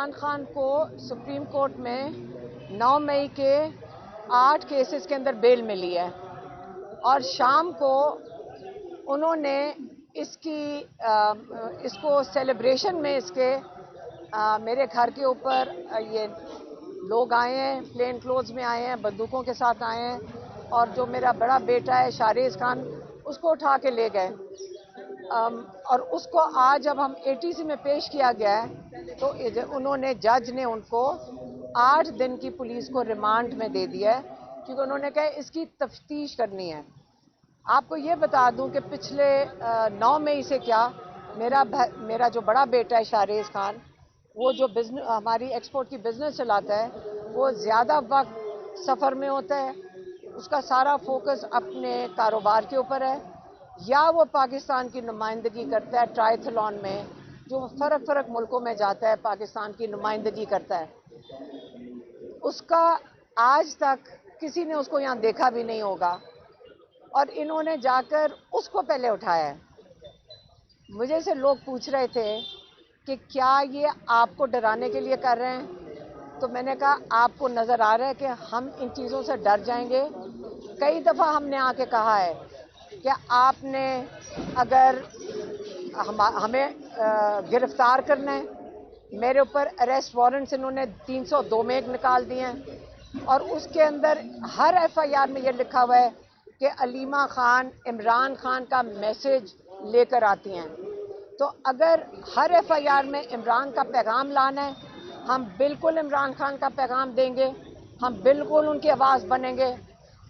عمران خان کو supreme court میں 9 مئی کے 8 کیسز کے اندر بیل ملی ہے اور شام کو انہوں نے اس کو سیلیبریشن میں اس کے میرے گھر کے اوپر یہ لوگ آئے ہیں، پلین کلوتھز میں آئے ہیں، بندوقوں کے ساتھ آئے ہیں، اور جو میرا بڑا بیٹا ہے شارز خان اس کو اٹھا کے لے گئے، اور اس کو آج جب ہم ATC میں پیش کیا گیا ہے تو انہوں نے جج نے ان کو 8 دن کی پولیس کو ریمانڈ میں دے دیا ہے، کیونکہ انہوں نے کہا اس کی تفتیش کرنی ہے۔ آپ کو یہ بتا دوں کہ پچھلے 9 مئی سے کیا میرا جو بڑا بیٹا ہے شارز خان، وہ جو ہماری ایکسپورٹ کی بزنس چلاتا ہے، وہ زیادہ وقت سفر میں ہوتا ہے، اس کا سارا فوکس اپنے کاروبار کے اوپر ہے، یا وہ پاکستان کی نمائندگی کرتا ہے ٹرائتھلون میں، جو فرق ملکوں میں جاتا ہے پاکستان کی نمائندگی کرتا ہے۔ اس کا آج تک کسی نے اس کو یہاں دیکھا بھی نہیں ہوگا، اور انہوں نے جا کر اس کو پہلے اٹھایا ہے۔ مجھے سے لوگ پوچھ رہے تھے کہ کیا یہ آپ کو ڈرانے کے لیے کر رہے ہیں، تو میں نے کہا آپ کو نظر آ رہا ہے کہ ہم ان چیزوں سے ڈر جائیں گے؟ کئی دفعہ ہم نے آ کے کہا ہے کہ آپ نے اگر ہمیں گرفتار کرنا ہے، میرے اوپر اریسٹ وارنٹس انہوں نے 302 میں ایک نکال دیے ہیں، اور اس کے اندر ہر FIR میں یہ لکھا ہوا ہے کہ علیمہ خان عمران خان کا میسج لے کر آتی ہیں۔ تو اگر ہر FIR میں عمران کا پیغام لانا ہے، ہم بالکل عمران خان کا پیغام دیں گے، ہم بالکل ان کی آواز بنیں گے،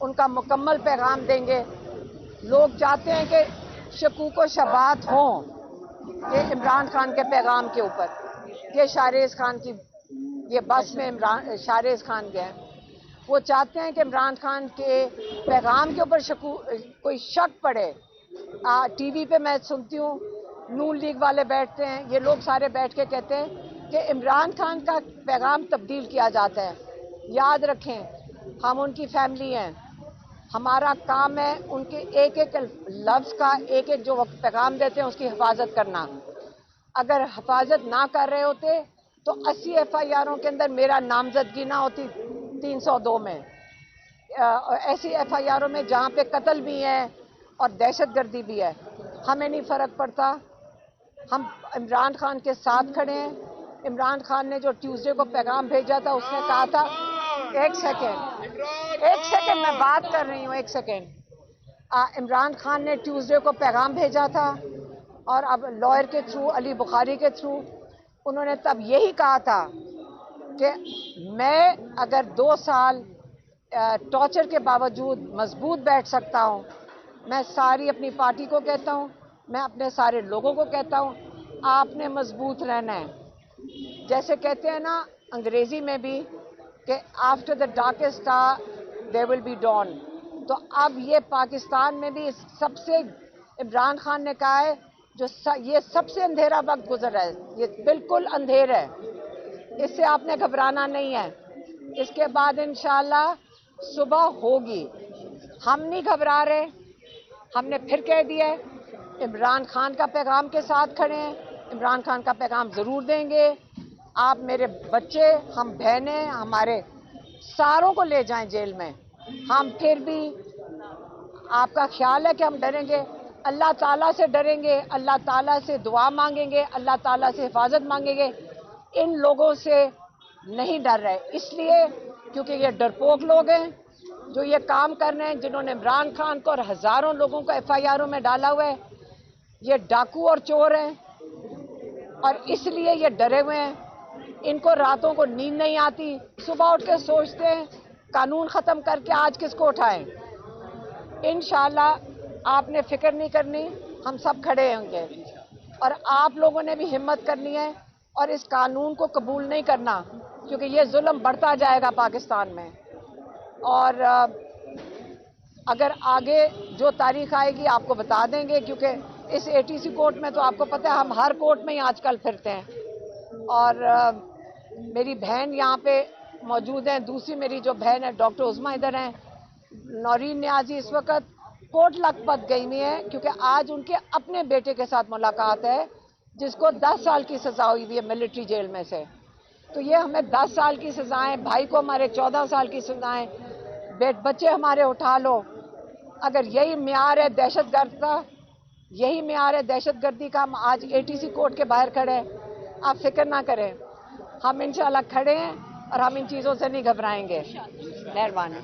ان کا مکمل پیغام دیں گے۔ لوگ چاہتے ہیں کہ شکوک و شبہات ہوں کہ عمران خان کے پیغام کے اوپر، یہ شارز خان کی یہ بس میں شارز خان گئے ہیں، وہ چاہتے ہیں کہ عمران خان کے پیغام کے اوپر کوئی شک پڑے۔ ٹی وی پہ میں سنتی ہوں، نون لیگ والے بیٹھتے ہیں، یہ لوگ سارے بیٹھ کے کہتے ہیں کہ عمران خان کا پیغام تبدیل کیا جاتا ہے۔ یاد رکھیں، ہم ان کی فیملی ہیں، ہمارا کام ہے ان کے ایک ایک لفظ کا، ایک ایک جو پیغام دیتے ہیں اس کی حفاظت کرنا۔ اگر حفاظت نہ کر رہے ہوتے تو 80 FIRوں کے اندر میرا نامزدگی نہ ہوتی 302 میں، ایسی FIRوں میں جہاں پہ قتل بھی ہے اور دہشت گردی بھی ہے۔ ہمیں نہیں فرق پڑتا، ہم عمران خان کے ساتھ کھڑے ہیں۔ عمران خان نے جو ٹیوزڈے کو پیغام بھیجا تھا، اس نے کہا تھا، ایک سیکنڈ میں بات کر رہی ہوں، ایک سیکنڈ۔ عمران خان نے ٹیوزڈے کو پیغام بھیجا تھا، اور اب لائر کے تھرو، علی بخاری کے تھرو، انہوں نے تب یہی کہا تھا کہ میں اگر 2 سال ٹارچر کے باوجود مضبوط بیٹھ سکتا ہوں، میں ساری اپنی پارٹی کو کہتا ہوں، میں اپنے سارے لوگوں کو کہتا ہوں، آپ نے مضبوط رہنا ہے۔ جیسے کہتے ہیں نا انگریزی میں بھی کہ after the darkest hour there will be dawn, تو اب یہ پاکستان میں بھی سب سے، عمران خان نے کہا ہے یہ سب سے اندھیرا وقت گزر ہے، یہ بالکل اندھیر ہے، اس سے آپ نے گھبرانا نہیں ہے، اس کے بعد انشاءاللہ صبح ہوگی۔ ہم نہیں گھبرا رہے، ہم نے پھر کہہ دیا ہے عمران خان کا پیغام کے ساتھ کھڑے ہیں، عمران خان کا پیغام ضرور دیں گے۔ آپ میرے بچے، ہم بہنیں، ہمارے ساروں کو لے جائیں جیل میں، ہم پھر بھی آپ کا خیال ہے کہ ہم ڈریں گے؟ اللہ تعالیٰ سے ڈریں گے، اللہ تعالیٰ سے دعا مانگیں گے، اللہ تعالیٰ سے حفاظت مانگیں گے۔ ان لوگوں سے نہیں ڈر رہے، اس لیے کیونکہ یہ ڈرپوک لوگ ہیں جو یہ کام کر رہے ہیں، جنہوں نے عمران خان کو اور ہزاروں لوگوں کو FIRوں میں ڈالا ہوا ہے۔ یہ ڈاکو اور چور ہیں، اور اس لیے یہ ڈرے ہوئے ہیں، ان کو راتوں کو نیند نہیں آتی، صبح اٹھ کے سوچتے ہیں قانون ختم کر کے آج کس کو اٹھائیں۔ انشاءاللہ آپ نے فکر نہیں کرنی، ہم سب کھڑے ہوں گے، اور آپ لوگوں نے بھی ہمت کرنی ہے اور اس قانون کو قبول نہیں کرنا، کیونکہ یہ ظلم بڑھتا جائے گا پاکستان میں۔ اور اگر آگے جو تاریخ آئے گی آپ کو بتا دیں گے، کیونکہ اس ATC کورٹ میں تو آپ کو پتہ ہے ہم ہر کورٹ میں ہی آج کل پھرتے ہیں۔ اور میری بہن یہاں پہ موجود ہیں، دوسری میری جو بہن ہے ڈاکٹر عظمیٰ ادھر ہیں، نورین نیازی اس وقت کوٹ لکھپت گئی ہوئی ہیں، کیونکہ آج ان کے اپنے بیٹے کے ساتھ ملاقات ہے جس کو 10 سال کی سزا ہوئی ہوئی ہے ملٹری جیل میں سے۔ تو یہ ہمیں 10 سال کی سزائیں، بھائی کو ہمارے 14 سال کی سزائیں، بچے ہمارے اٹھا لو. اگر یہی معیار ہے دہشت گرد کا، یہی معیار ہے دہشت گردی کا، ہم آج ATC کورٹ کے باہر کھڑے ہیں. آپ فکر نہ کریں، ہم انشاءاللہ کھڑے ہیں اور ہم ان چیزوں سے نہیں گھبرائیں گے. مہربانی.